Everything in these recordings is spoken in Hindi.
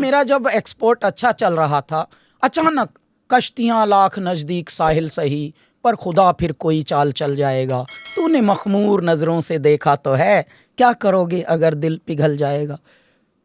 मेरा जब एक्सपोर्ट अच्छा चल रहा था, अचानक कश्तियां लाख नजदीक साहिल सही, पर खुदा फिर कोई चाल चल जाएगा, तूने मखमूर नजरों से देखा तो है, क्या करोगे अगर दिल पिघल जाएगा।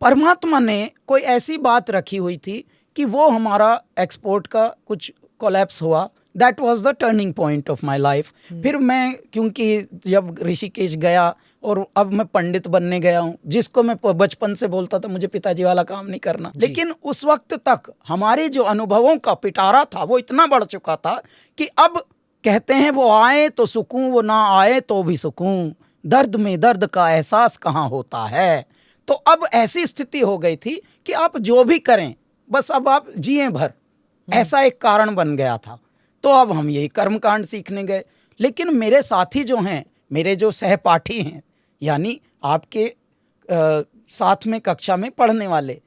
परमात्मा ने कोई ऐसी बात रखी हुई थी कि वो हमारा एक्सपोर्ट का कुछ कोलैप्स हुआ। That was the turning point of my life. फिर मैं, क्योंकि जब ऋषिकेश गया और अब मैं पंडित बनने गया हूँ, जिसको मैं बचपन से बोलता था मुझे पिताजी वाला काम नहीं करना, लेकिन उस वक्त तक हमारे जो अनुभवों का पिटारा था वो इतना बढ़ चुका था कि अब कहते हैं वो आए तो सुकून, वो ना आए तो भी सुकून, दर्द में दर्द का एहसास कहाँ होता है। तो अब ऐसी स्थिति हो गई थी कि आप जो भी करें बस अब आप जिए भर, ऐसा एक कारण बन गया था। तो अब हम यही कर्मकांड सीखने गए। लेकिन मेरे साथी जो हैं, मेरे जो सहपाठी हैं, यानी आपके साथ में कक्षा में पढ़ने वाले,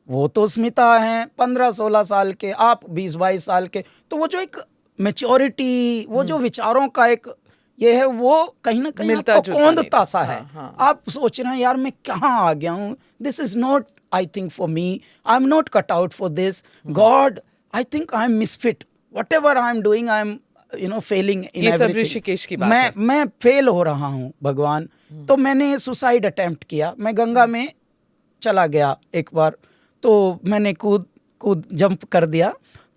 वो तो स्मिता हैं 15-16 साल के, आप 20-22 साल के। तो वो जो एक मैच्योरिटी, वो जो विचारों का एक ये है, वो कहीं ना कहीं आपको कौंधता सा है। आप सोच रहे हैं यार मैं कहाँ आ गया हूँ, this is not I think for me, I am not cut out for this, God I think I am misfit, whatever I am doing I am Fehling in everything. Rishikesh की बात है। मैं फेल हो रहा हूँ भगवान। तो मैंने सुसाइड अटेम्प्ट किया, मैं गंगा में चला गया एक बार, तो मैंने कूद जंप कर दिया।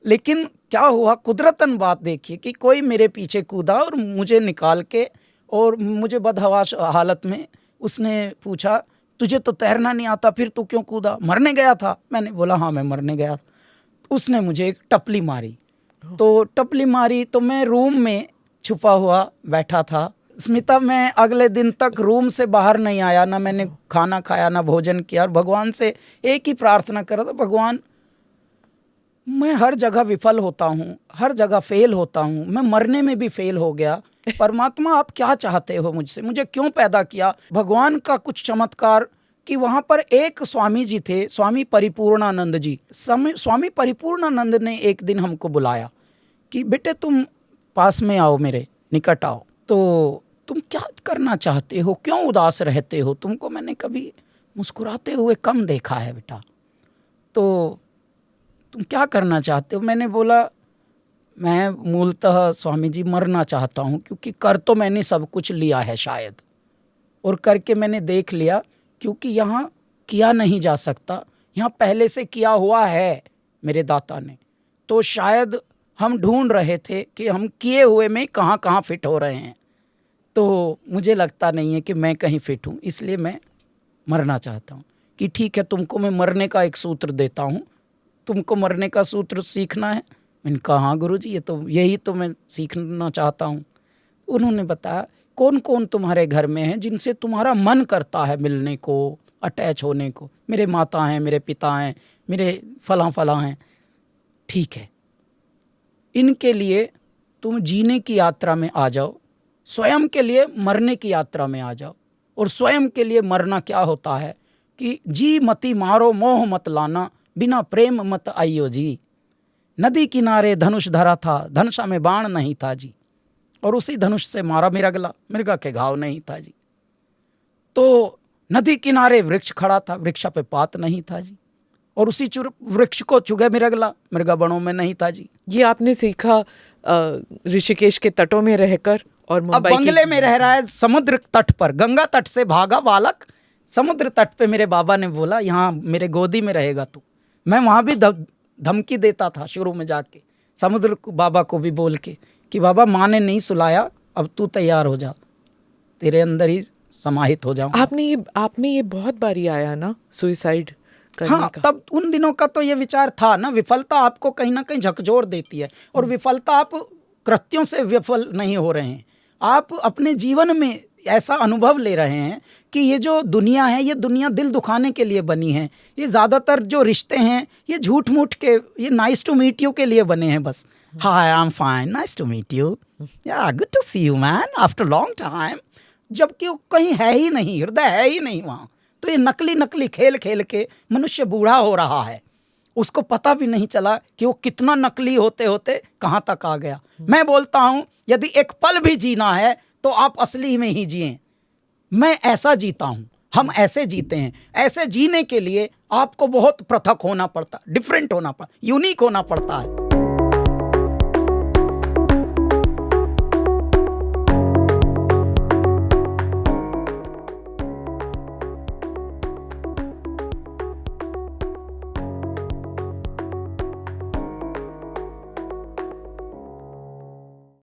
लेकिन क्या हुआ, कुदरतन बात देखिए कि कोई मेरे पीछे कूदा और मुझे निकाल के, और मुझे बदहवास हालत में उसने पूछा तुझे तो तैरना नहीं आता, फिर तू क्यों कूदा, मरने गया था? मैंने बोला हाँ मैं मरने गया था। उसने मुझे एक टपली मारी, तो टपली मारी तो मैं रूम में छुपा हुआ बैठा था। स्मिता, मैं अगले दिन तक रूम से बाहर नहीं आया, ना मैंने खाना खाया ना भोजन किया, और भगवान से एक ही प्रार्थना कर रहा था, भगवान मैं हर जगह विफल होता हूँ, हर जगह फेल होता हूँ, मैं मरने में भी फेल हो गया, परमात्मा आप क्या चाहते हो मुझसे, मुझे क्यों पैदा किया? भगवान का कुछ चमत्कार कि वहाँ पर एक स्वामी जी थे, स्वामी परिपूर्णानंद जी। स्वामी परिपूर्णानंद ने एक दिन हमको बुलाया कि बेटे तुम पास में आओ, मेरे निकट आओ, तो तुम क्या करना चाहते हो, क्यों उदास रहते हो, तुमको मैंने कभी मुस्कुराते हुए कम देखा है बेटा, तो तुम क्या करना चाहते हो? मैंने बोला मैं मूलतः स्वामी जी मरना चाहता हूँ, क्योंकि कर तो मैंने सब कुछ लिया है शायद, और करके मैंने देख लिया, क्योंकि यहाँ किया नहीं जा सकता, यहाँ पहले से किया हुआ है मेरे दाता ने। तो शायद हम ढूंढ रहे थे कि हम किए हुए में कहाँ कहाँ फिट हो रहे हैं, तो मुझे लगता नहीं है कि मैं कहीं फिट हूँ, इसलिए मैं मरना चाहता हूँ। कि ठीक है, तुमको मैं मरने का एक सूत्र देता हूँ, तुमको मरने का सूत्र सीखना है? मैंने कहा हाँ गुरुजी, ये तो यही तो मैं सीखना चाहता हूँ। उन्होंने बताया कौन कौन तुम्हारे घर में है जिनसे तुम्हारा मन करता है मिलने को, अटैच होने को? मेरे माता हैं, मेरे पिता हैं, मेरे फला हैं। ठीक है, इनके लिए तुम जीने की यात्रा में आ जाओ, स्वयं के लिए मरने की यात्रा में आ जाओ। और स्वयं के लिए मरना क्या होता है कि जी मती मारो मोह मत लाना, बिना प्रेम मत आइयो जी, नदी किनारे धनुष धरा था, धनुषा में बाण नहीं था जी, और उसी धनुष से मारा मृगा के घाव नहीं था जी। तो नदी किनारे वृक्ष खड़ा था, वृक्ष पे पात नहीं था जी, और उसी वृक्ष को चुगे मृगा बणों में नहीं था जी। ये आपने सीखा ऋषिकेश के तटों में रहकर, और मुंबई बंगले में रह रहा है समुद्र तट पर, गंगा तट से भागा बालक, समुद्र तट पे मेरे बाबा ने बोला यहाँ मेरे गोदी में रहेगा तू। मैं वहाँ भी धमकी देता था शुरू में जाके, समुद्र बाबा को भी बोल के कि बाबा माँ ने नहीं सुलाया, अब तू तैयार हो जा, तेरे अंदर ही समाहित हो जाऊँ। आप में ये बहुत बारी आया ना सुसाइड करने हाँ, का? तब उन दिनों का तो ये विचार था ना, विफलता आपको कहीं ना कहीं झकझोर देती है, और विफलता आप कृत्यों से विफल नहीं हो रहे हैं, आप अपने जीवन में ऐसा अनुभव ले रहे हैं कि ये जो दुनिया है, ये दुनिया दिल दुखाने के लिए बनी है, ये ज़्यादातर जो रिश्ते हैं ये झूठ मूठ के, ये नाइस टू मीट यू के लिए बने हैं बस। Hi I am fine, nice to meet you, या good to see you man after long time, जबकि वो कहीं है ही नहीं, हृदय है ही नहीं वहाँ। तो ये नकली खेल खेल के मनुष्य बूढ़ा हो रहा है, उसको पता भी नहीं चला कि वो कितना नकली होते होते कहाँ तक आ गया। मैं बोलता हूँ यदि एक पल भी जीना है तो आप असली में ही जिएं। मैं ऐसा जीता हूँ, हम ऐसे जीते हैं। ऐसे जीने के लिए आपको बहुत पृथक होना पड़ता, डिफरेंट होना पड़ता, यूनिक होना पड़ता है।